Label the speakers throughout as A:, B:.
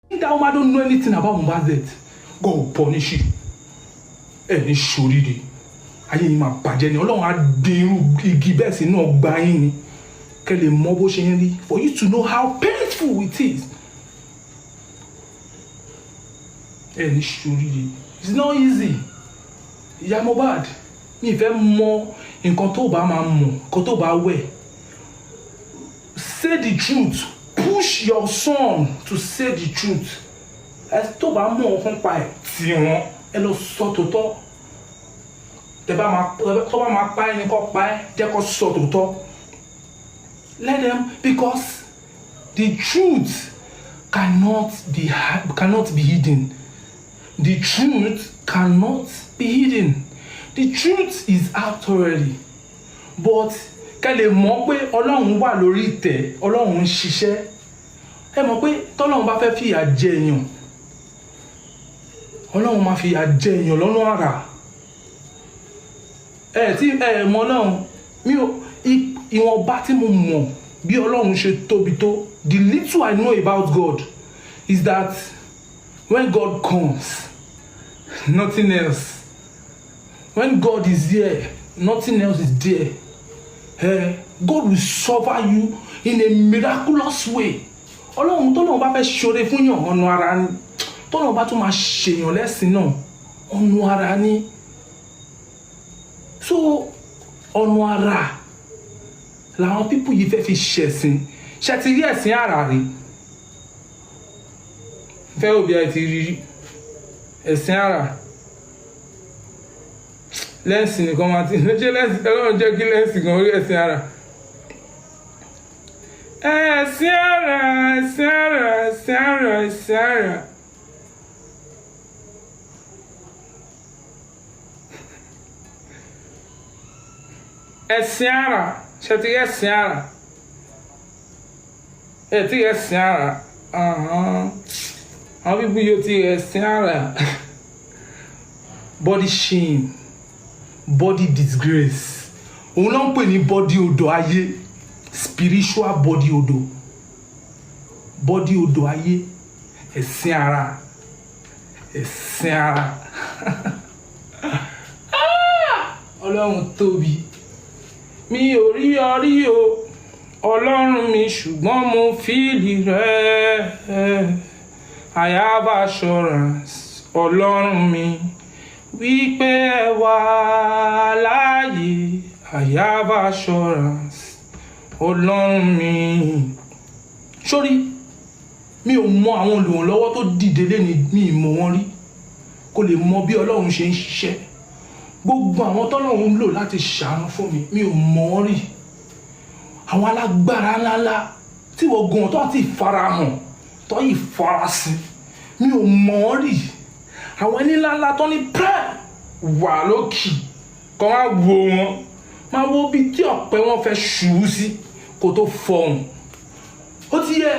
A: That woman don't know anything about Mohbad's death. God will punish you. Ẹni ṣoríire. Ayé yín máa bàjẹ́ ni. Ọlọ́run á dín irú igi bẹ́ẹ̀ sínú ọgbà yín ni. Kẹ́ lè mọ bó ṣe ń rí. For you to know how painful it is. Ẹni ṣoríire. It's not easy. Ìyá Mohbad. Mi fẹ́ mọ nǹkan tó bá máa mọ̀, nǹkan tó bá wẹ̀. Say the truth. Push your son to say the truth. Ẹ tó bá mọ̀ ọ̀kan pa ẹ̀ tí wọ́n ẹ lọ sọ tòótọ́. Tó bá máa pa ẹni kọ́ pa ẹ́ jẹ́ kó sọ tòótọ́. Let them, because the truth cannot be hidden. The truth cannot be hidden. The truth is out already. But kẹ́ lè mọ̀ pé Ọlọ́run wà lórí ìtẹ́, Ọlọ́run ń ṣiṣẹ́. Ẹ mọ̀ pé tọ́lọ́run bá fẹ́ fìyà jẹ èèyàn, Ọlọ́run máa fìyà jẹ èèyàn lọ́nà àrà. Tí mọ̀ náà mi ò ìwọ̀nba tí mo mọ̀ bí Ọlọ́run ṣe tóbi tó. The little I know about God is that when God comes, nothing else. When God is there, nothing else is there. God will suffer you in a miraculous way. Ọlọ́run tọ́lọ́run bá fẹ́ ṣoore fún yàn ọ̀nà ara ni. Tọ́lọ́run bá tún máa ṣèyàn lẹ́sìn náà ọ̀nà ara ni. So ọ̀nà ara làwọn pípù yìí fẹ́ fi ṣẹ̀sìn. Ṣé ti rí ẹ̀sìn ara rí? Fẹ́ òbí ẹ ti rí ẹ̀sìn ara. Lẹ́sìn nìkan máa ti ṣe lẹ́sìn Ọlọ́run jẹ́ kí lẹ́sìn kan orí ẹ̀sìn ara. Ẹ̀sìn ara, ẹ̀sìn ara, ẹ̀sìn ara, ẹ̀sìn ara. Ẹ̀sìn ara, ṣe ti ẹ̀sìn ara. Ẹ ti ẹ̀sìn ara. Àwọn bíbú yóò ti ẹ̀sìn ara. Body shame. Body disgrace. Òun náà ń pè ní body odò ayé. Spiritual body odò. Body odò ayé. Ẹ̀sìn ara. Ẹ̀sìn ara. Ọlọ́run tóbi. Mi ò rí ọrí o. Ọlọ́run mi ṣùgbọ́n mo fìlì rẹ̀. I have assurance. Ọlọ́run mi. Wípé ẹ wà láàyè, I have assurance, Ọlọ́run mi. Sórí, mi ò mọ àwọn olùrànlọ́wọ́ tó dìde léni mi mọ̀ wọ́n rí. Kó lè mọ bí Ọlọ́run ṣe ń ṣiṣẹ́. Gbogbo àwọn tọ́lọ́run ń lò láti ṣàánú fún mi ò mọ̀ wọ́n rí. Àwọn alágbára ńláńlá tí wọ́n gan tó ti farahàn, tó yìí farasin, mi ò mọ̀ wọ́n rí. Àwọn ẹni ńláńlá tó ní prime wà lókì kọ́ máa wo wọn máa wo bí tí ọ̀pẹ wọn fẹ́ ṣubú sí kó tó fọhùn. Ó ti yẹ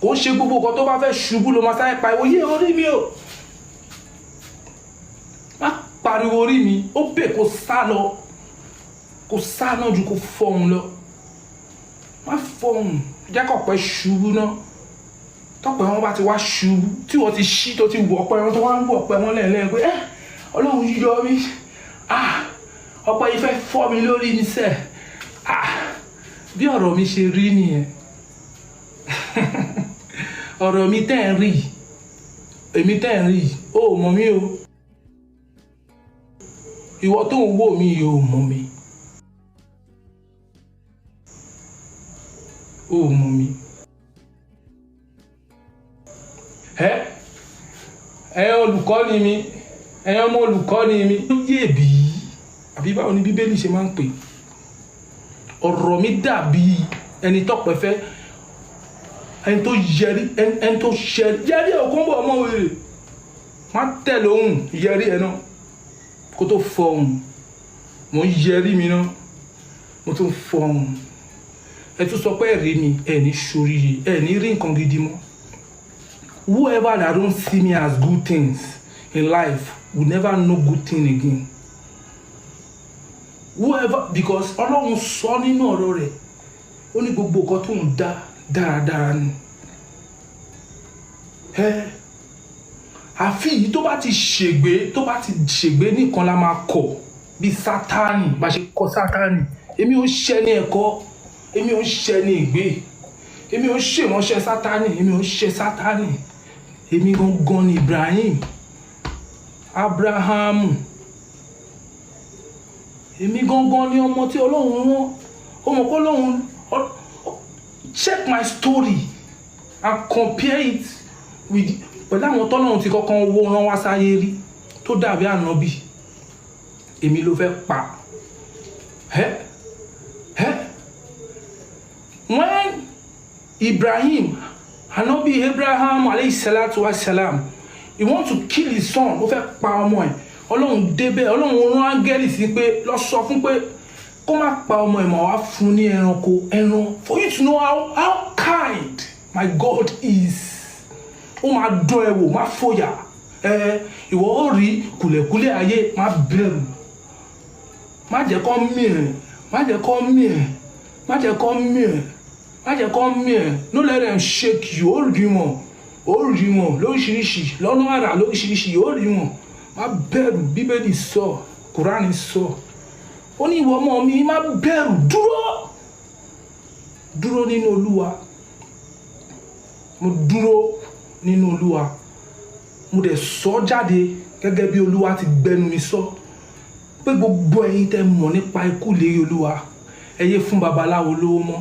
A: kó ṣe gbogbo nǹkan tó bá fẹ́ ṣubú ló máa sáré pariwo yé orí mi o. Má pariwo orí mi, ó bè kó sá lọ, kó sá náà ju kó fọhùn lọ. Má fọhùn, jẹ́ kó ọ̀pẹ ṣubú náà. Tọ́pẹ́ wọn bá ti wá ṣubú tí wọ́n ti ṣí tó ti wọ̀ ọ̀pẹ wọn tó wá ń wọ̀ ọ̀pẹ wọn lẹ́ẹ̀lẹ́ pé Ọlọ́run yíyọ mi ọ̀pẹ yìí fẹ́ fọ́ mi lórí ní sẹ́ bí ọ̀rọ̀ mi ṣe rí nìyẹn. Ọ̀rọ̀ mi tẹ́ ń rí èmi tẹ́ ń rí ó mọ̀ mí o. Ìwọ tó ń wò mí yóò mọ̀ mí. Ó mọ̀ mí. Ẹ̀yin olùkọ́ ni mi, ẹ̀yin ọmọ olùkọ́ ni mi. Ó yé bí àbí báwo ni Bíbélì ṣe máa ń pè. Ọ̀rọ̀ mi dàbí ẹni tọ́pẹ́ fẹ́, ẹni tó yẹrí, ẹni tó yẹrí ọkàn bọ̀ ọmọ wèrè. Má tẹ̀ lóhùn yẹrí ẹ náà kó tó fọhùn. Mo yẹrí mi náà mo tún fọhùn. Ẹ tún sọ pé ẹ̀rí mi ẹ̀ ní ṣoríire, ẹ̀ ní rí nǹkan gidi mọ́. Whoever that don't see me as good things in life will never know good thing again. Whoever, because Ọlọ́run sọ nínú ọ̀rọ̀ rẹ̀, ó ní gbogbo nǹkan tó ń dá dáradára ni. àfi yìí tó bá ti ṣègbé nìkan la máa kọ̀ bí sátánì bá ṣe kọ̀ sátánì. Èmi ò ṣẹ́ ní ẹ̀kọ́, èmi ò ṣẹ́ ní ìgbé, èmi ò ṣe ìránṣẹ́ sátánì, èmi ò ṣe sátánì. Èmi gangan ni Ibrahim, Abrahamu. Èmi gangan ni ọmọ tí Ọlọ́run rán. Ọmọ kọ́ Ọlọ́run. Check my story and compare it with pẹ̀lú àwọn tọ́lọ́run ti kọ́kọ́ wó rán wá sáyé rí tó dàbí ànábì. Èmi ló fẹ́ pa. When Ibrahim, ànábì Abraham alayhi salatu wa salam, he want to kill his son, ó fẹ́ pa ọmọ ẹ̀. Ọlọ́run débẹ̀, Ọlọ́run rán áńgẹ́lì sí pé lọ sọ fún pé kó má pa ọmọ ẹ̀ mà wá fún ní ẹran for you to know how kind my God is. Ó máa dán ẹ wò, má fòyà. Ìwọ ó rí kùlẹ̀kùlẹ̀ ayé, má bẹ̀rù. Má jẹ́ kó mì ẹ́, má jẹ́ kó mì ẹ́, má jẹ́ kó mì ẹ́, má jẹ́ kó mì ẹ́. No let them shake you. Ó rí wọn lóríṣiríṣi, lọ́nà àrà lóríṣiríṣi, ó rí wọn. Má bẹ̀rù, Bíbélì sọ, Kùránì sọ. Ó ní ìwọ ọmọ mi, má bẹ̀rù, dúró nínú Olúwa. Mo dúró nínú Olúwa. Mo dẹ̀ sọ jáde gẹ́gẹ́ bí Olúwa ti gbẹnu mi sọ pé gbogbo ẹ̀yin tẹ́ mọ̀ nípa ikú lérí Olúwa, ẹ yé fún babaláwo lówó mọ́,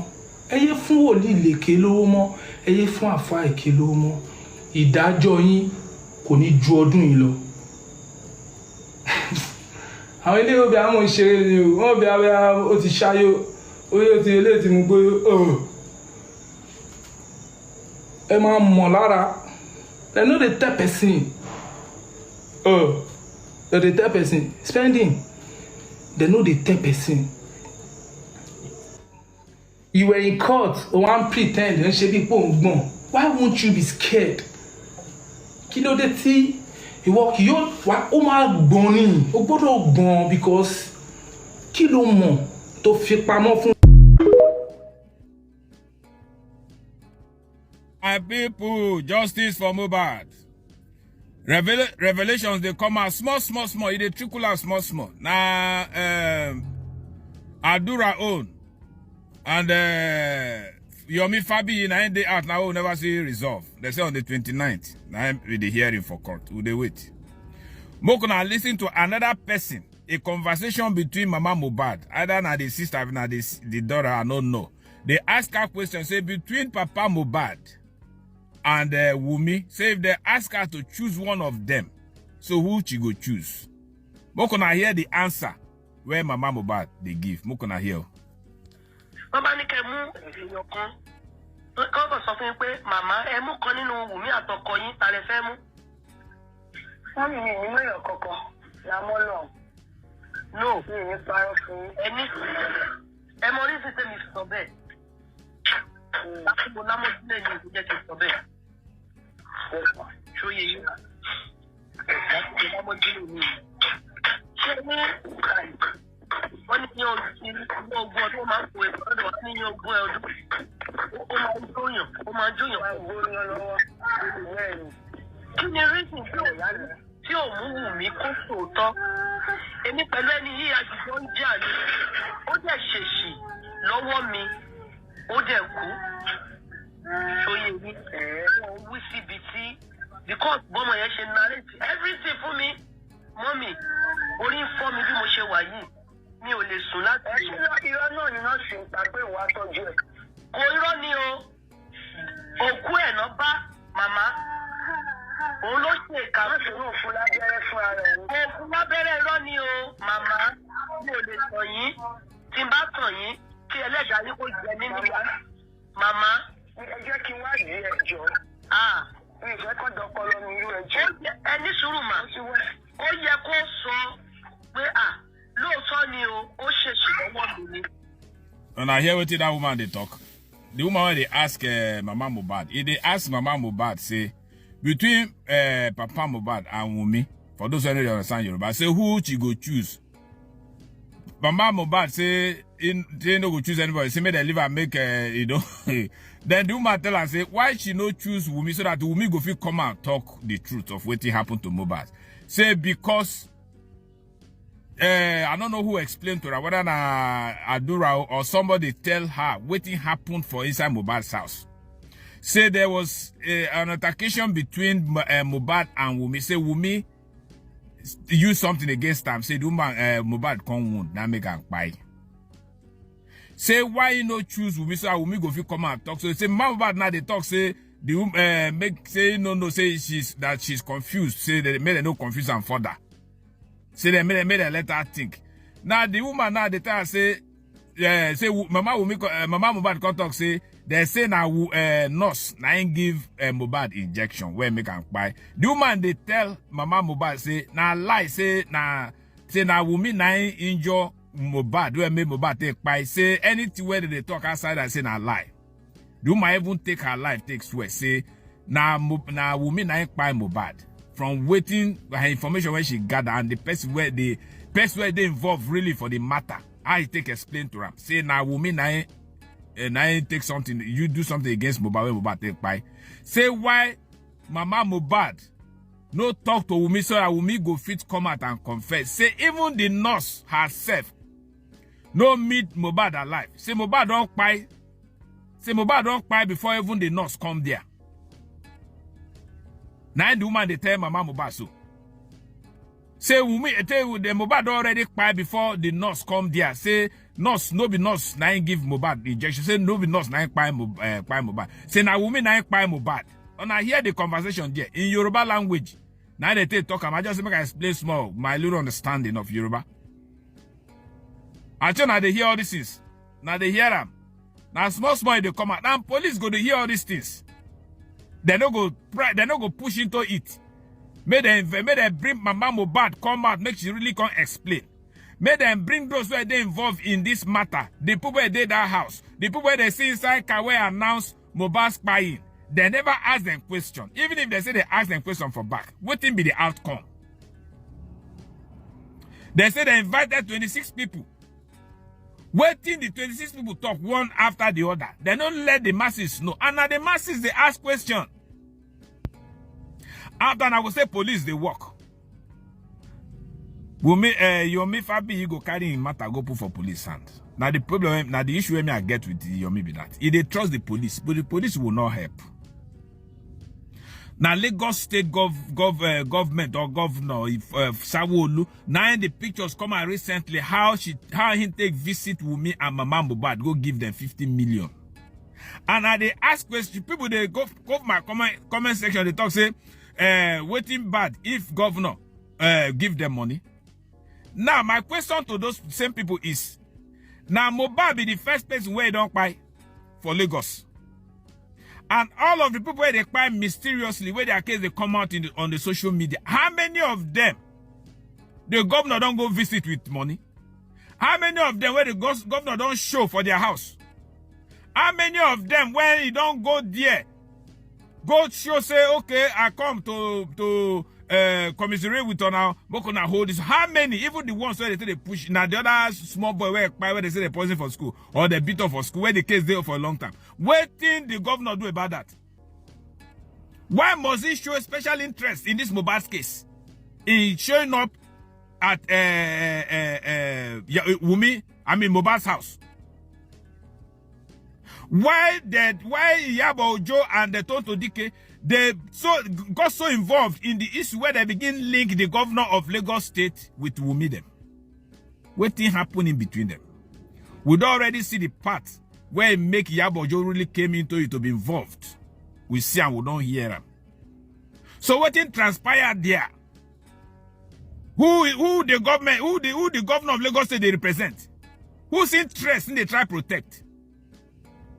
A: ẹ yé fún wòlíì lèké lówó mọ́, ẹ yé fún àfáà èké lówó mọ́. Ìdájọ́ yín kò ní ju ọdún yìí lọ. Àwọn ilé òbí àwọn òṣèré ni o, wọ́n bí abẹ́ ó ti ṣáyó, oyè ti ilé tí mo gbé ẹ máa mọ̀ lára. They know the third person. The third person spending. They know the third person. You were in court, one pretend and she be gbọ̀n. Why won't you be scared? Kí ló dé tí ìwọ kì yóò wá ó máa gbọ̀n ni, ó gbọ́dọ̀ gbọ̀n because kí ló mọ̀ tó fi pamọ́ fún.
B: My people, justice for Mohbad. Revelations they come out small. They trickle out small. Now, Adura own and Yomi Fabi in 9 days out now will never see resolve. They say on the 29th. Now with the hearing for court. Will they wait? Mokona listen to another person. A conversation between Mama Mohbad, either na the sister, na the daughter, I don't know. They ask her question, say between Papa Mohbad and Wumi, say if they ask her to choose one of them, so who she go choose? Mokona hear the answer where Mama Mohbad they give. Mokona hear.
C: Mama ni kemu yokan. Ko ko sọ fún pé mama ẹ mú kan nínú Wumi àtọkọ yín ta lẹ fẹ́ mú. Wọ́n ní ni mo yo koko la mo lo. No, ni parọ́ fún ẹni. Ẹ mo rí system is so bad. Mo la mo dile ni ko jẹ́ kí so bad. Show you. La mo dile ni. Ṣé ni wọ́n ní ogún ọdún máa ń kó ẹ̀kọ́ lọ́dọ̀ wọ́n ní ogún ọdún ó máa jóyàn lọ́wọ́. Kí ni reason tí ò mú Wùmí kó sòótọ́? Èmi pẹ̀lú ẹni yìí àjùjọ ń jà ní ó dẹ̀ ṣèṣì lọ́wọ́ mi ó dẹ̀ kú. Ṣòye mi wọ́n wí síbi tí because bọ́mọ yẹn ṣe narrate everything fún mi mọ́mì orí ń fọ́ mi bí mo ṣe wà yìí. Mi ò lè sùn láti irọ́ náà ni wọ́n sì ń ta pé wàá tọ́jú ẹ̀. Kò irọ́ ni o. Òkú ẹ̀ náà bá màmá. Òun ló ṣe ìka. Wọ́n sì ń fún lábẹ́rẹ́ fún ara ẹ̀. Òkú lábẹ́rẹ́ irọ́ ni o, màmá. Mi ò lè tàn yín. Tí n bá tàn yín, kí ẹlẹ́dàá yín kó jẹ mí nígbà. Màmá. Ẹ jẹ́ kí n wá di ẹjọ́. Mi ìfẹ́ kọ́ dọ́kọ́ lọ ní irú ẹjọ́. Ẹ ní sùúrù mà. Ó yẹ kó sọ pé
B: and I hear what that woman they talk. The woman when they ask Mama Mohbad, if they ask Mama Mohbad, say between Papa Mohbad and Wumi, for those who don't understand Yoruba, say who she go choose. Mama Mohbad say they no go choose anybody. Say, make they leave and make, you know. Then the woman tell her, say, why she no choose Wumi so that Wumi go fit come and talk the truth of what happened to Mohbad. Say, because, I don't know who explained to her, whether na Adura or somebody tell her what happened for inside Mohbad's house. Say, there was an altercation between Mohbad and Wumi. Say, Wumi use something against them. Say, the woman, Mohbad come wound, now make her buy. Say, why you no choose Wumi so Wumi go fit come and talk? So say, Mohbad now they talk, say, the woman say she's confused. Say they made her no confuse and further. Say they made her let her think. Now the woman now they tell her say Mama Mohbad come talk say they say now nurse now ain't give Mohbad injection where make am buy. The woman they tell Mama Mohbad say na lie say na Wumi na injure Mohbad where make Mohbad take buy. Say anything where they talk outside and say na lie. The woman even take her life take swear say na Wumi na buy Mohbad from waiting her information when she gather and the person where they involved really for the matter. I take explain to her. Say na Wumi na take something, you do something against Mohbad when Mohbad take by. Say why Mama Mohbad no talk to Wumi so that Wumi go fit come out and confess. Say even the nurse herself no meet Mohbad alive. Say Mohbad don't buy. Say Mohbad don't buy before even the nurse come there. Now the woman they tell Mama Mohbad so. Say Wumi tell the Mohbad already buy before the nurse come there. Say nurse no be nurse na give Mohbad injection. Say no be nurse na buy Mohbad. Say na Wumi na buy Mohbad. And I hear the conversation there in Yoruba language. Now they talk. I just make I explain small my little understanding of Yoruba. I tell now they hear all these things. Now they hear them. Now small they come out. Now police go to hear all these things. They no go push into it. May they bring Mama Mohbad come out, make she really come explain. May them bring those where they involved in this matter. The people where they that house. The people where they see inside car where announce Mohbad spying. They never ask them question. Even if they say they ask them question for back. What will be the outcome? They say they invited 26 people. Waiting the 26 people talk one after the other. They don't let the masses know. And now the masses, they ask question. After I will say police, they work. Yomi Fabi, you go carry him matter, go put for police hand. Now the problem, now the issue I get with Yomi be that. If they trust the police, but the police will not help. Now Lagos State government or governor Sawolu, now the pictures come out recently how he take visit Wumi and Mama Mohbad, go give them 50 million. And now they ask questions, people they go my comment section, they talk say waiting bad if governor give them money. Now my question to those same people is, now Mohbad be the first person where they don't buy for Lagos. And all of the people where they buy mysteriously, where their case they come out on the social media, how many of them the governor don't go visit with money? How many of them where the governor don't show for their house? How many of them when he don't go there, go show say, okay, I come to commiserate with now, Bokona hold this. How many? Even the ones where they say they push. Now the other small boy where they say they poison for school or they beat up for school, where the case there for a long time. Waiting the governor do about that. Why must he show special interest in this Mohbad's case? In showing up at Mohbad's house. Why Yabo Ojo and the Tonto Dike they got so involved in the issue where they begin link the governor of Lagos State with Wumi them. What thing happened in between them? We'd already see the part where make Yabo Ojo really came into it to be involved. We see and we don't hear them. So what thing transpired there? Who the governor of Lagos State they represent? Whose interest in they try to protect?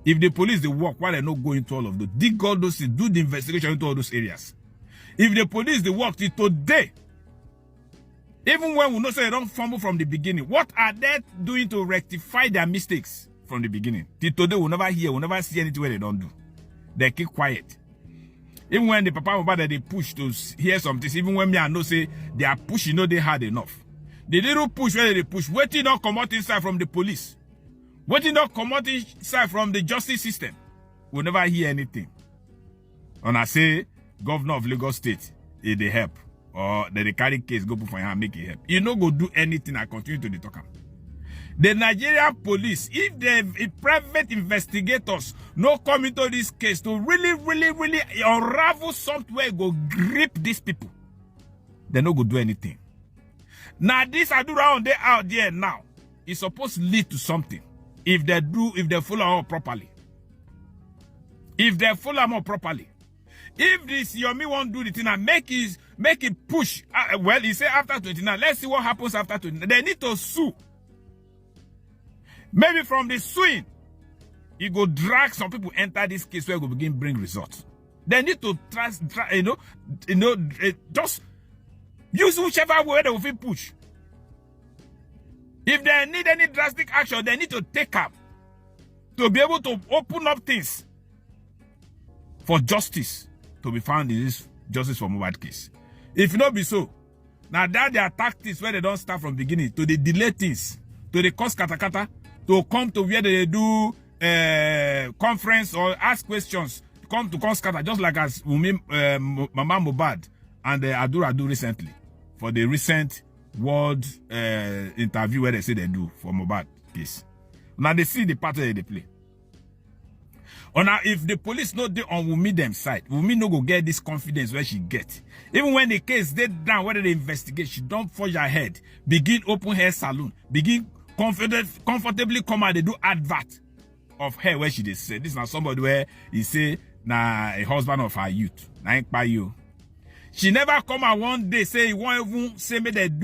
B: If the police, they work, why they not go into all of those? Dig all those things, do the investigation into all those areas. If the police, they work till today, even when we know say they don't fumble from the beginning, what are they doing to rectify their mistakes from the beginning? Till today, we'll never hear, we'll never see anything where they don't do. They keep quiet. Even when the Papa Mohbad they push to hear some things, even when me I know say they are pushing, they hard enough. The little push where they push, waiting don't come out inside from the police. Waiting not commodity side from the justice system. We'll never hear anything. And I say, governor of Lagos State, if they help, or they carry case, go put for him, make it help. You no go do anything, I continue to talk. The Nigerian police, if private investigators no come into this case to really unravel somewhere, go grip these people, they no go do anything. Now this I do around there out there now, it's supposed to lead to something. If they follow up properly. If they follow up properly. If this Yomi won't do the thing and make it push, well, he said after 29, let's see what happens after 29. They need to sue. Maybe from the suing, you go drag some people enter this case where we begin bring results. They need to trust, just use whichever way they will push. If they need any drastic action, they need to take up to be able to open up things for justice to be found in this justice for Mohbad case. If not be so, now that their tactics where they don't start from beginning to the delay things, to the cause katakata, to come to where they do conference or ask questions, come to cause kata, just like as Mama Mohbad and Adu recently for the recent world interview where they say they do for Mohbad case. Now they see the pattern they play. Or now if the police not there on Wunmi them side, Wunmi no go get this confidence where she get. Even when the case they down, whether they investigate, she don't forge her head, begin open hair salon, begin comfortably come out, they do advert of her where she they say. This is not somebody where he say, nah, a husband of her youth. Nah, ain't by you. She never come out one day say he won't even say made them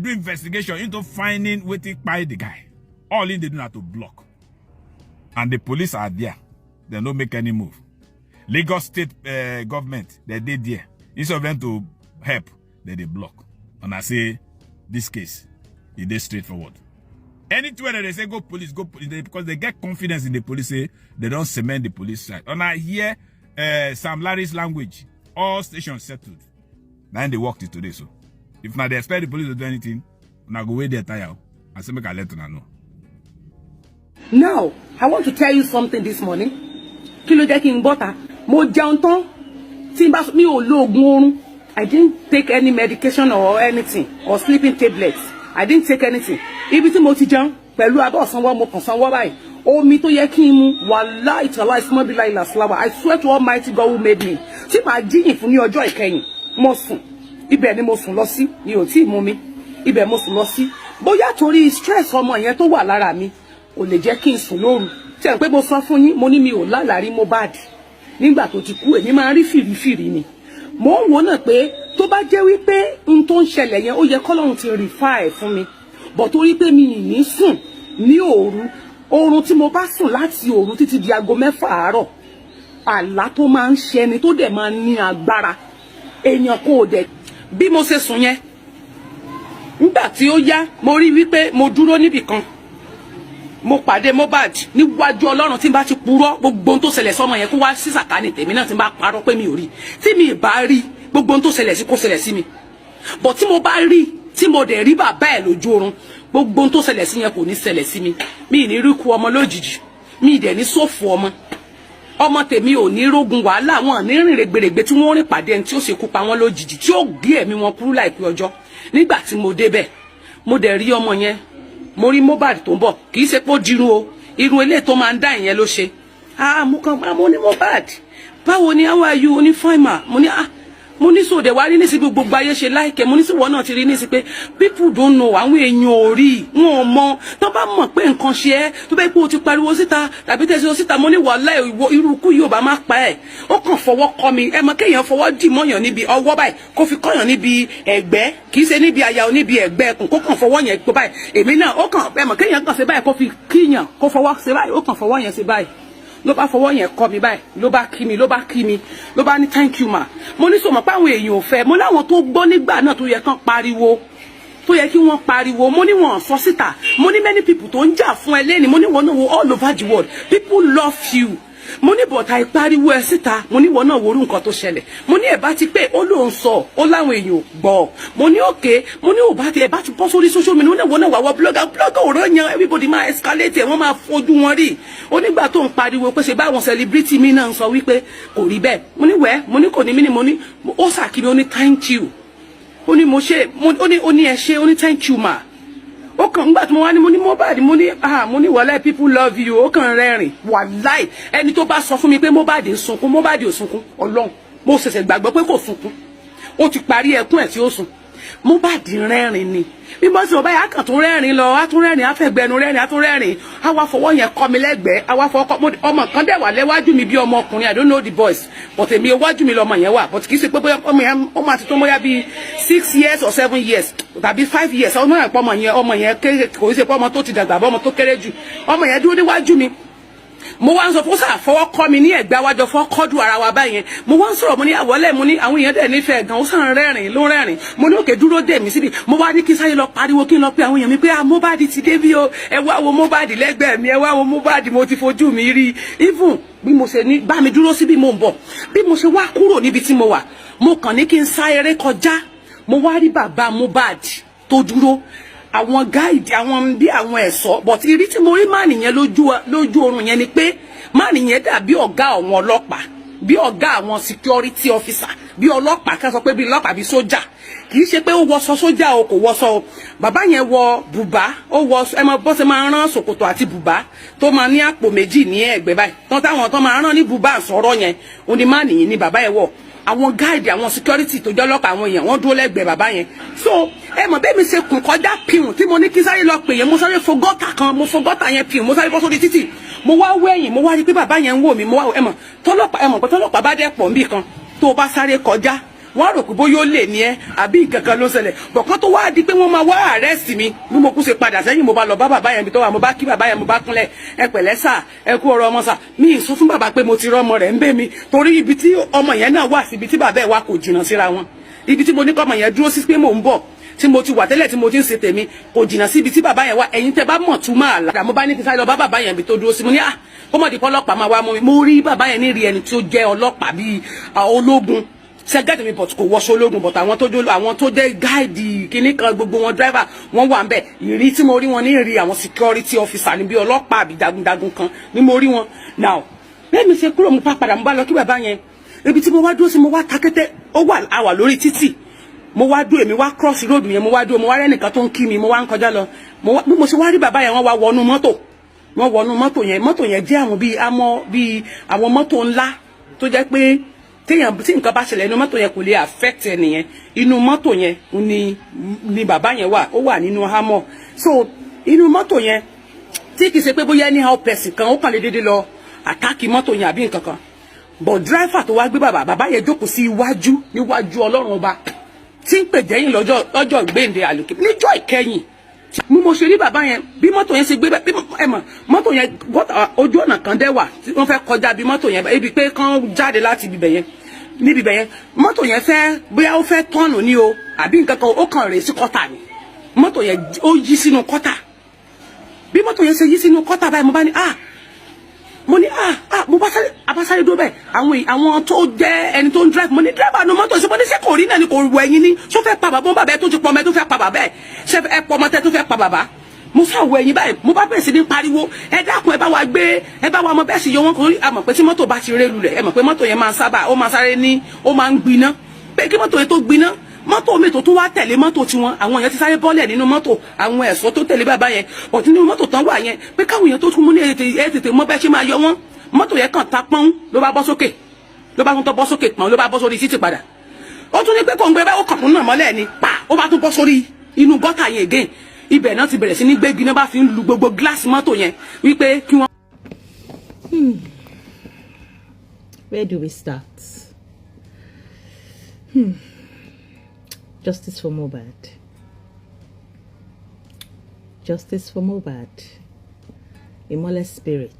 B: do investigation into finding waiting by the guy. All in they do not to block. And the police are there. They don't make any move. Lagos State government, they did there. Instead of them to help, they block. And I say, this case, it is straightforward. Anything that they say go police, because they get confidence in the police, say they don't cement the police side. And I hear Sam Larry's language, all stations settled. Now they worked it today, so. If now they expect the police to do anything, now go wait their tire. I say make a let them know.
D: Now, I want to tell you something this morning. Kilo taking butter. Mo janton. Timba mi o lo ogun. I didn't take any medication or anything or sleeping tablets. I didn't take anything. Ibi tí mo ti jẹun pẹ̀lú abo sanwo mo kan sanwo báyìí. Omi tó yẹ kí n mu wallahi ta'ala isma billahi la slawa. I swear to Almighty God who made me. Tí ma jíyìn fún ní ọjọ́ ìkẹyìn. Mo sùn. Ibẹ̀ ni mo sùn lọ sí. Mi ò tí mu mi. Ibẹ̀ mo sùn lọ sí. Bóyá torí stress ọmọ yẹn tó wà lára mi. Ó lè jẹ́ kí n sùn lóru. Ṣé pé mo sọ fún yín mo ní mi ò lálàrí Mohbad. Nígbà tó ti kú èmi máa rí fìrífìrí ni. Mo ń wò náà pé tó bá jẹ́ wípé n tó ń ṣẹlẹ̀ yẹn ó yẹ k'Ọlọ́run ti refer fún mi. But torí pé mi ní sùn ní òru. Oorun tí mo bá sùn láti òru títí di aago 6 àárọ̀. Àlá tó máa ń ṣe ni tó dẹ̀ máa ní agbára. Èèyàn kò dẹ̀ bí mo ṣe sùn yẹn. Nígbà tí ó yá mo rí wípé mo dúró níbì kan. Mo pàdé Mohbad níwájú Ọlọ́run tí n bá ti purọ́ gbogbo ohun tó ṣẹlẹ̀ sọ́mọ yẹn kó wá sí sàkání tèmi náà tí n bá parọ́ pé mi ò rí tí mi bá rí gbogbo ohun tó ṣẹlẹ̀ sí kó ṣẹlẹ̀ sí mi but tí mo bá rí tí mo dẹ̀ rí bàbá ẹ̀ lójú oorun gbogbo ohun tó ṣẹlẹ̀ sí yẹn kò ní ṣẹlẹ̀ sí mi mi ní rí ku ọmọ lójijì mi dẹ̀ ní ṣòfò ọmọ tèmi ò ní rógun wàhálà wọn ní rìn rẹ̀gbẹ̀rẹ̀gbẹ̀ tí wọ́n rìn pàdé ẹni tí ó ṣe kú pa wọ́n lójijì tí ó gbé ẹ̀mí wọn kúrú láìpẹ́ ọjọ́ nígbà tí mo débẹ̀ mo dẹ̀ rí ọmọ yẹn mo rí Mohbad tó ń bọ̀ kì í ṣe pé ó dirun o irun eléyìí tó máa ń dá ìyẹn ló ṣe mo ní Mohbad báwo ni how are you oní fine ma mo ní sòdè wá rí ní sí gbogbo ayé ṣe láìkẹ́ mo ní sí wọ́n náà ti rí ní sí pé people don't know àwọn èèyàn ò rí wọn ò mọ tó bá mọ̀ pé nǹkan ṣe ẹ́ tó bá ipò ti pariwo síta tàbí tẹ̀sí o síta mo ní wàhálà irú ikú yóò bá má pa ẹ̀ ó kàn fọwọ́ kọ́ mi ẹ mọ̀ kéèyàn fọwọ́ dì mọ́yàn níbi ọwọ́ báyìí kó fi kọ́yàn níbi ẹ̀gbẹ́ kì í ṣe níbi àyà ò níbi ẹ̀gbẹ́ ẹkùn kó kàn fọwọ́ yẹn gbó báyìí èmi náà ó kàn ẹ mọ̀ kéèyàn kàn ṣe báyìí kó fi kíyàn kó fọwọ́ ṣe báyìí ó kàn fọwọ́ yẹn ṣe báyìí ló bá fọwọ́ yẹn kọ́ mi báyìí ló bá kí mi ló bá ní thank you ma mo ní sọ mọ̀ pé àwọn èèyàn ò fẹ́ mo láwọn tó gbọ́ nígbà náà tó yẹ kán pariwo tó yẹ kí wọ́n pariwo mo ní wọn sọ síta mo ní many people tó ń jà fún ẹ lẹ́ni mo ní wọn náà all over the world people love you mo ní bọ̀tà ìpariwo ẹ síta mo ní wọ́n náà worú nǹkan tó ṣẹlẹ̀ mo ní ẹ̀bá ti pé ó lóun sọ ó láwọn èèyàn gbọ́ mo ní òkè mo ní òbá ti ẹ̀bá ti bọ́ sórí social media mo ní wọ́n náà wà wọ́ blogger òró yan everybody máa escalate wọ́n máa fojú wọn rí onígbà tó ń pariwo pé ṣe báwọn celebrity mi náà ń sọ wípé kò rí bẹ́ẹ̀ mo ní wẹ́ẹ́ mo ní kò ní mí ni mo ní ó sàkíní ó ní thank you ó ní mo ṣe ó ní ẹ ṣe ó ní thank you ma ó kàn ńgbà tí mo wá ní mo ní Mohbad mo ní wàláì people love you ó kàn rẹ́rìn wàláì ẹni tó bá sọ fún mi pé Mohbad ń sunkún Mohbad ò sunkún Ọlọ́run mo ṣẹ̀ṣẹ̀ gbàgbọ́ pé kò sunkún ó ti parí ẹkún ẹ̀ tí ó sùn Mohbad rẹ́rìn ni bí mo sì ọba yà kàn tún rẹ́rìn lọ á tún rẹ́rìn á fẹ́ gbẹnu rẹ́rìn á tún rẹ́rìn á wá fọwọ́ yẹn kọ́ mi lẹ́gbẹ̀ẹ́ á wá fọwọ́ ọmọ kan dẹ̀ wà lẹ́wájú mi bí ọmọ ọkùnrin I don't know the boys but èmi iwájú mi lọmọ yẹn wà but kì í ṣe pé ọmọ àti tó mọ́yá bíi 6 years or 7 years tàbí 5 years ọmọ yẹn kéré kò í ṣe pé ọmọ tó ti dàgbà bọ́ ọmọ tó kéré jù ọmọ yẹn dúró níwájú mi mo wá ń sọ fún sáà fọwọ́ kọ́ mi ní ẹ̀gbẹ́ àwájọ fọ́ kọ́dù ara wa báyẹn mo wá ń sọ̀rọ̀ mo ní àwọ̀lẹ̀ mo ní àwọn èèyàn dẹ̀ nífẹ̀ẹ́ gan ó sàn rẹ́rìn ló rẹ́rìn mo ní òkè dúró dè mí síbi mo wá ní kí sáyé lọ pariwo kí n lọ pe àwọn èèyàn mi pé Mohbad ti dé bí o ẹ wá wo Mohbad lẹ́gbẹ̀ẹ́ mi ẹ wá wo Mohbad mo ti fojú mi rí even bí mo ṣe ní bá mi dúró síbi mo ń bọ̀ bí mo ṣe wá kúrò níbi tí mo wà mo kàn ní kí n sá eré kọjá mo wá rí bàbá Mohbad tó dúró àwọn gáìdì àwọn bí àwọn ẹ̀ṣọ́ but ìrí tí mo rí má nìyẹn lójú oorun yẹn ni pé má nìyẹn dàbí ọ̀gá àwọn ọlọ́pàá bí ọ̀gá àwọn security officer bí ọlọ́pàá ká sọ pé bí ọlọ́pàá bí sójà kì í ṣe pé ó wọṣọ sójà o kò wọṣọ o bàbá yẹn wọ bùbá ó wọ ẹ mọ bó ṣe máa rán ṣòkòtò àti bùbá tó máa ní àpò méjì ní ẹ̀gbẹ́ báyìí táwọn tó máa rán ní bùbá àsọ̀rọ̀ yẹn ó ní má nìyẹn ni bàbá yẹn wọ àwọn gáàdì àwọn security tó jẹ́ ọlọ́pàá àwọn èèyàn wọ́n dúró lẹ́gbẹ̀ẹ́ bàbá yẹn so ẹ mọ̀ bẹ́ẹ̀ mi ṣe kùn kọjá pìhùn tí mo ní kí sáré lọ pè yẹn mo sáré fo gọ́tà kan mo fo gọ́tà yẹn pìhùn mo sáré bọ́ sórí títì mo wá wẹ̀yìn mo wá rí pé bàbá yẹn ń wò mí mo wá ẹ mọ̀ pé tọ́lọ́pàá bá dẹ̀ pọ̀ níbì kan tó o bá sáré kọjá wọ́n rò pé bóyá ó lè ní ẹ àbí ìkankan ló ṣẹlẹ̀ bọ̀kan tó wá di pé wọ́n máa wá àrẹ́sì mi bí mo kú ṣe padà sẹ́yìn mo bá lọ bá bàbá yẹn bí tó wà mo bá kí bàbá yẹn mo bá kúnlẹ̀ ẹ pẹ̀lẹ́ sà ẹ kú ọ̀rọ̀ ọmọ sà mi ì sọ fún bàbá pé mo ti rọ́mọ rẹ̀ ń bẹ́ mi torí ibi tí ọmọ yẹn náà wà síbi tí bàbá ẹ̀ wà kò jìnnà síra wọn ibi tí mo ní kọ́ ọmọ yẹn dúró sí pé mò ń bọ̀ tí mo ti wà tẹ́lẹ̀ tí mo ti ń ṣe tèmi kò jìnnà síbi tí bàbá yẹn wà ẹ̀yin tẹ́ bá mọ̀ tún máa là mo bá ní kí sáré lọ bá bàbá yẹn bí tó dúró sí mo ní kọ́mọ̀dé pọ́lọ́pàá máa wá mọ́ mi mo rí bàbá yẹn ní rí ẹni tí ó jẹ́ ọlọ́pàá bíi ológun ṣẹ́gẹ́tì mi but kò wọṣọ ológun but àwọn tó jẹ́ gáìdì kìíní kan gbogbo wọn driver wọ́n wà ń bẹ̀ ìrí tí mo rí wọn ní ìrí àwọn security officer níbi ọlọ́pàá àbí jagunjagun kan ni mo rí wọn now bẹ́ẹ̀ mi ṣe kúrò mo padà mo bá lọ kí bàbá yẹn ibi tí mo wá dúró sí mo wá takété ó wà àwà lórí títì mo wá dúró èmi wá cross road yẹn mo wá dúró mo wá rẹ́nìkan tó ń kí mi mo wá ń kọjá lọ bí mo ṣe wá rí bàbá yẹn wọ́n wá wọnú mọ́tò yẹn jẹ́ àwọn bíi àwọn mọ́tò ńlá tó jẹ́ pé tí nǹkan bá ṣẹlẹ̀ inú mọ́tò yẹn kò lè affect ẹnìyẹn inú mọ́tò yẹn ni bàbá yẹn wà ó wà nínú hámọ́ so inú mọ́tò yẹn tí kìí ṣe pé bóyá anyhow person kan ó kàn lè dédé lọ àtàkì mọ́tò yẹn àbí nǹkan kan but driver tó wá gbé bàbá yẹn jókòó sí níwájú ọlọ́run ọba tí ń pè jẹ́yìn lọ́jọ́ ìgbéǹde àlòkè níjọ́ ìkẹyìn mo ṣe rí bàbá yẹn bí mọ́tò yẹn ṣe gbé bí ẹ mọ̀ mọ́tò yẹn ojú ọ̀nà kan dẹ́ wà tí wọ́n fẹ́ kọjá bí mọ́tò yẹn ibi pé kán jáde láti ibibẹ̀ yẹn níbi ibẹ̀ yẹn mọ́tò yẹn fẹ́ bóyá ó fẹ́ tọ́nù ní o àbí nǹkan kan ó kàn rè sí kọ́tà ni mọ́tò yẹn ó yí sínú kọ́tà bí mọ́tò yẹn ṣe yí sínú kọ́tà báyìí mo bá ní mo bá sáré dúró bẹ́ẹ̀ àwọn tó jẹ́ ẹni tó ń drive mo ní driver nu mọ́tò ìṣẹ́pọ̀ ní ṣé kò rí náà ni kò wọ ẹ̀yìn ní ṣó fẹ́ pa bàbá ẹ̀ tó ti pọ̀ mẹ́ tó fẹ́ pa bàbá ẹ̀ ṣé ẹ pọ̀ mọ́tẹ́ tó fẹ́ pa bàbá mo sá wọ ẹ̀yìn báyìí mo bá bẹ̀rẹ̀ sí ní pariwo ẹ dákun ẹ bá wa ọmọ bẹ́ẹ̀ sì yọ wọn kò rí àmọ̀ pé tí mọ́tò bá ti ré lulẹ̀ ẹ mọ̀ pé mọ́tò yẹn ó máa sáré ní ó máa ń gbiná pé kí mọ́tò yẹn tó gbiná mọ́tò mi tó tún wá tẹ̀lé mọ́tò tiwọn àwọn èèyàn ti sáré bọ́lẹ̀ nínú mọ́tò àwọn ẹ̀ṣọ́ tó tẹ̀lé bàbá yẹn ọ̀tún nínú mọ́tò tán wà yẹn pé káwọn èèyàn tó tún mú ní tètè mọ́ bẹ́ẹ̀ ṣe máa yọ wọ́n mọ́tò yẹn kàn ta pọ́n ló bá bọ́ sókè ló bá tún tọ́ bọ́ sókè pọ́n ló bá bọ́ sórí títì padà ó tún ní pé kò ń gbé bá ó kàn fún náà mọ́lẹ̀ ni pa ó bá tún bọ́ sórí inú gọ́tà yẹn again ibẹ̀ náà ti bẹ̀rẹ̀ sí ní gbégi náà bá fi ń lu gbogbo gíláàsì mọ́tò yẹn wípé kí wọ́n.
E: Where do we start? Justice for Mohbad. Justice for Mohbad. Imole spirit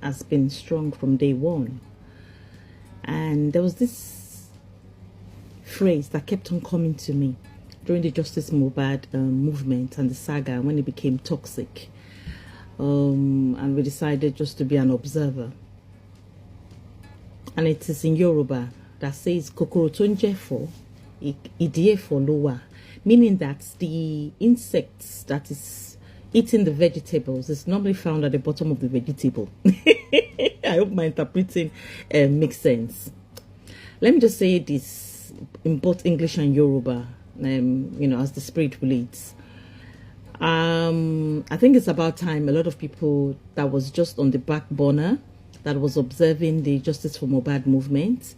E: has been strong from day one. And there was this phrase that kept on coming to me during the Justice Mohbad movement and the saga when it became toxic. And we decided just to be an observer. and it is in Yoruba, that says kokoro tonje for idie for lower, meaning that the insects that is eating the vegetables is normally found at the bottom of the vegetable. I hope my interpreting makes sense. Let me just say this in both English and Yoruba, you know, as the spirit leads. I think it's about time a lot of people that was just on the back burner, that was observing the Justice for Mohbad movement,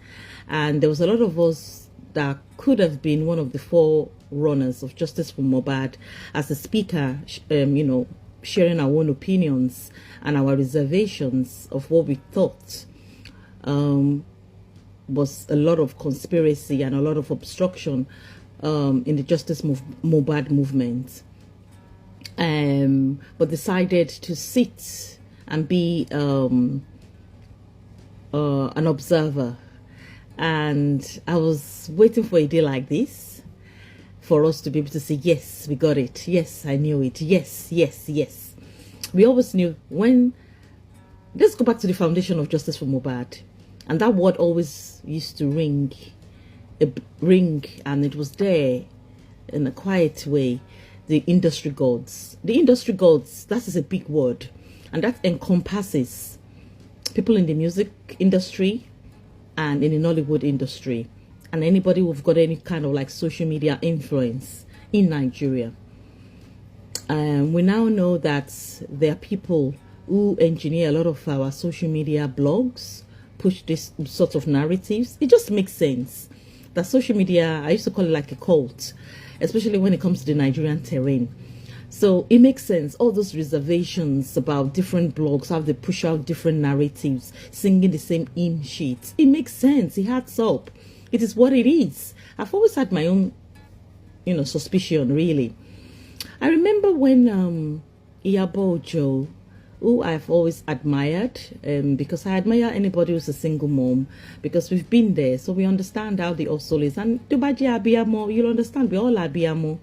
E: and there was a lot of us that could have been one of the forerunners of Justice for Mohbad as a speaker, you know, sharing our own opinions and our reservations of what we thought was a lot of conspiracy and a lot of obstruction in the Justice Mohbad movement. But decided to sit and be an observer. And I was waiting for a day like this for us to be able to say, yes, we got it. Yes, I knew it. Yes, yes, yes. We always knew when... Let's go back to the foundation of Justice for Mohbad. And that word always used to ring, and it was there in a quiet way. The industry gods. The industry gods, that is a big word. And that encompasses people in the music industry and in the Nollywood industry. And anybody who've got any kind of like social media influence in Nigeria. We now know that there are people who engineer a lot of our social media blogs, push this sort of narratives. It just makes sense that social media, I used to call it like a cult, especially when it comes to the Nigerian terrain. So it makes sense. All those reservations about different blogs, how they push out different narratives, singing the same hymn sheets. It makes sense. It adds up. It is what it is. I've always had my own, you know, suspicion, really. I remember when Joe, who I've always admired, because I admire anybody who's a single mom, because we've been there, so we understand how the hustle is. And Dubaji Abiyamo, you'll understand, we all Abiyamo.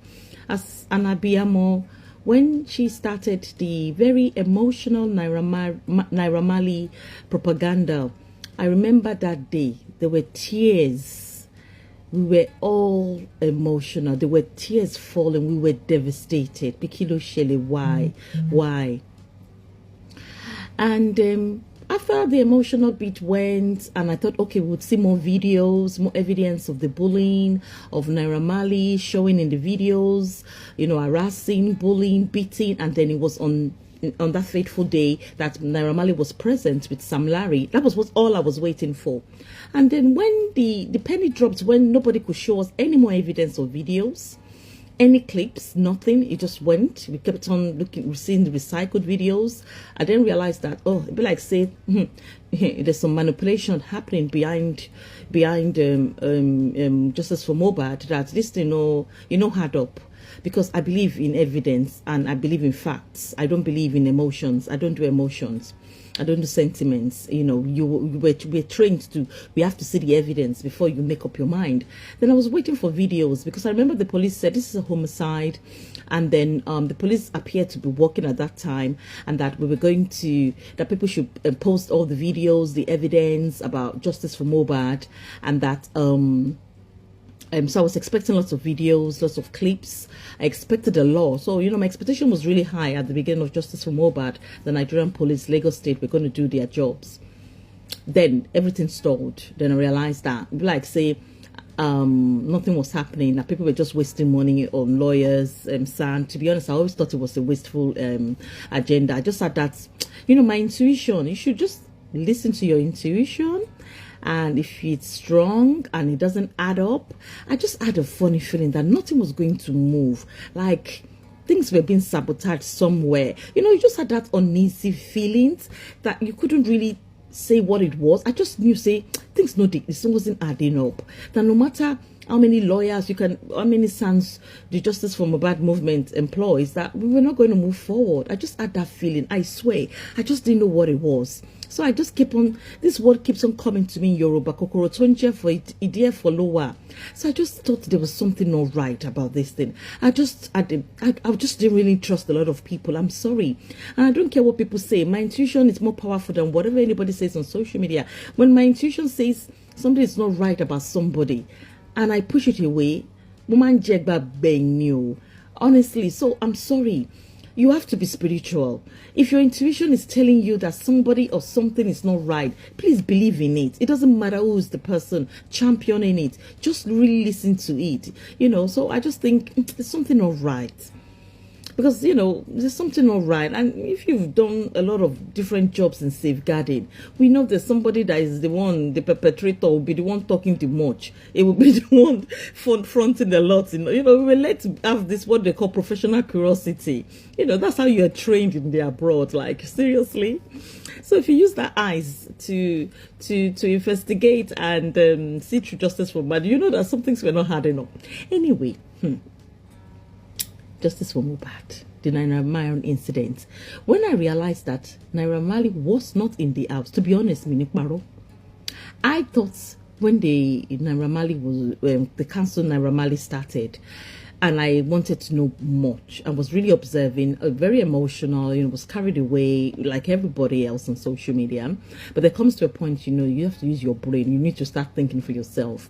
E: As an Abiyamo, when she started the very emotional Naira Marley propaganda, I remember that day, there were tears. We were all emotional. There were tears falling. We were devastated. Bikilo Shele, why? Why? And after the emotional bit went, and I thought, okay, we would see more videos, more evidence of the bullying of Naira Marley showing in the videos, you know, harassing, bullying, beating, and then it was on that fateful day that Naira Marley was present with Sam Larry. That was all I was waiting for. And then when the penny dropped, when nobody could show us any more evidence of videos, any clips, nothing, it just went. We kept on looking, seeing the recycled videos. I then realized that, oh, it'd be like say there's some manipulation happening behind Justice for Mohbad, that this thing, you know, add up. Because I believe in evidence and I believe in facts. I don't believe in emotions. I don't do emotions. I don't do sentiments. You know, we're trained to, we have to see the evidence before you make up your mind. Then I was waiting for videos, because I remember the police said this is a homicide, and then the police appeared to be working at that time, and that we were going to, that people should post all the videos, the evidence about Justice for Mohbad, and that so I was expecting lots of videos, lots of clips. I expected a lot. So, you know, my expectation was really high at the beginning of Justice for Mohbad. The Nigerian police, Lagos State, were going to do their jobs. Then everything stalled. Then I realized that, like, say, nothing was happening, that people were just wasting money on lawyers. And to be honest, I always thought it was a wasteful agenda. I just had that, you know, my intuition. You should just listen to your intuition. And if it's strong and it doesn't add up, I just had a funny feeling that nothing was going to move. Like things were being sabotaged somewhere. You know, you just had that uneasy feelings that you couldn't really say what it was. I just knew, say, things this wasn't adding up. That no matter how many lawyers how many sons the Justice for Mohbad movement employs, that we were not going to move forward. I just had that feeling. I swear, I just didn't know what it was. So I just keep on, this word keeps on coming to me in Yoruba, kokoro tonje for idea for lower. So I just thought there was something not right about this thing. I just didn't really trust a lot of people. I'm sorry. And I don't care what people say. My intuition is more powerful than whatever anybody says on social media. When my intuition says something is not right about somebody, and I push it away, woman jegba bang you. Honestly, so I'm sorry. You have to be spiritual. If your intuition is telling you that somebody or something is not right, please believe in it. It doesn't matter who's the person championing it. Just really listen to it. You know, so I just think there's something not right. Because, you know, there's something not right. And if you've done a lot of different jobs in safeguarding, we know there's somebody that is the perpetrator will be the one talking too much. It will be the one fronting a lot. You know, we were led to have this, what they call professional curiosity. You know, that's how you're trained in the abroad. Like, seriously. So if you use that eyes to investigate and see through justice for Mohbad, you know that some things were not hard enough. Anyway, Justice for Mohbad, the Naira Marley incident. When I realized that Naira Marley was not in the house, to be honest, I thought when the Naira Marley was the council Naira Marley started, and I wanted to know much. I was really observing, very emotional, you know, was carried away like everybody else on social media. But there comes to a point, you know, you have to use your brain. You need to start thinking for yourself,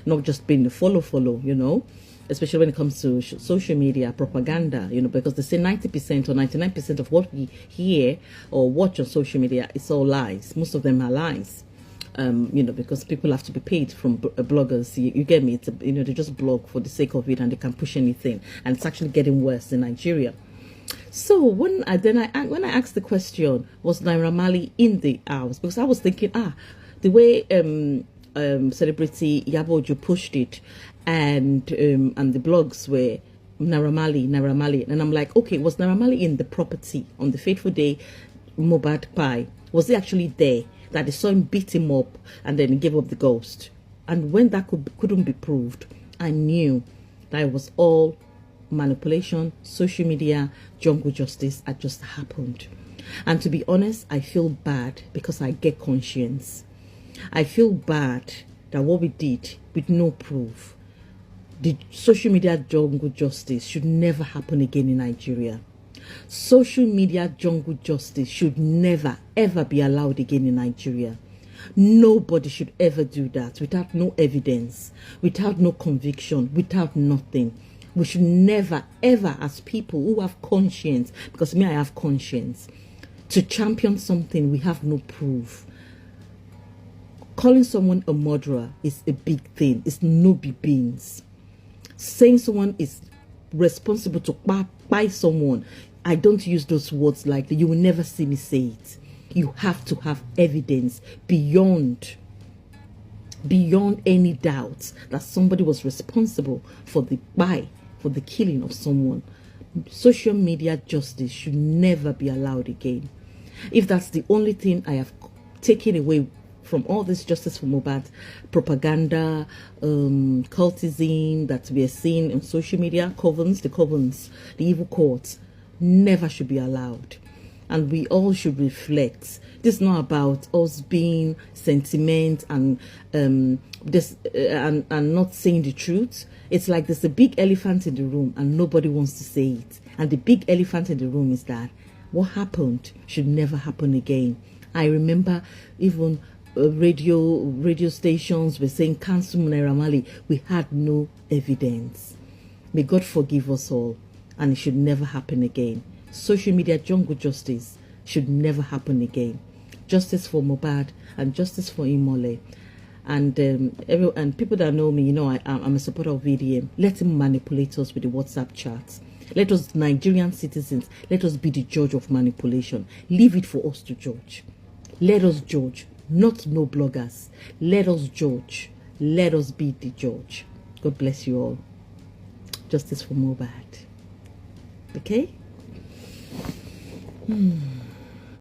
E: not just being the follow, you know. Especially when it comes to social media propaganda, you know, because they say 90% or 99% of what we hear or watch on social media is all lies. Most of them are lies, you know, because people have to be paid from bloggers. You get me? It's you know, they just blog for the sake of it and they can push anything, and it's actually getting worse in Nigeria. So when I asked the question, was Naira Marley in the house? Because I was thinking, the way celebrity Yaboju pushed it, and the blogs were Naira Marley, and I'm like, okay, was Naira Marley in the property on the fateful day Mohbad pie? Was he actually there, that they saw him beat him up and then he gave up the ghost? And when that couldn't be proved, I knew that it was all manipulation, social media, jungle justice had just happened. And to be honest, I feel bad because I get conscience. I feel bad that what we did with no proof, the social media jungle justice should never happen again in Nigeria. Social media jungle justice should never, ever be allowed again in Nigeria. Nobody should ever do that without no evidence, without no conviction, without nothing. We should never, ever, as people who have conscience, because me, I have conscience, to champion something we have no proof. Calling someone a murderer is a big thing. It's no big beans. Saying someone is responsible to buy someone, I don't use those words lightly. You will never see me say it. You have to have evidence beyond any doubt that somebody was responsible for the killing of someone. Social media justice should never be allowed again. If that's the only thing I have taken away from all this justice for Mohbad propaganda, cultism that we are seeing on social media, the evil courts, never should be allowed. And we all should reflect. This is not about us being sentiment and not saying the truth. It's like there's a big elephant in the room and nobody wants to say it. And the big elephant in the room is that what happened should never happen again. I remember even radio stations were saying cancel Naira Marley. We had no evidence. May God forgive us all, and it should never happen again. Social media jungle justice should never happen again. Justice for Mohbad and justice for Imole. And people that know me, you know I'm a supporter of VDM. Let him manipulate us with the WhatsApp chats. Let us, Nigerian citizens, let us be the judge of manipulation. Leave it for us to judge. Let us judge. Not no bloggers. Let us judge. Let us be the judge. God bless you all. Justice for Mohbad. Okay?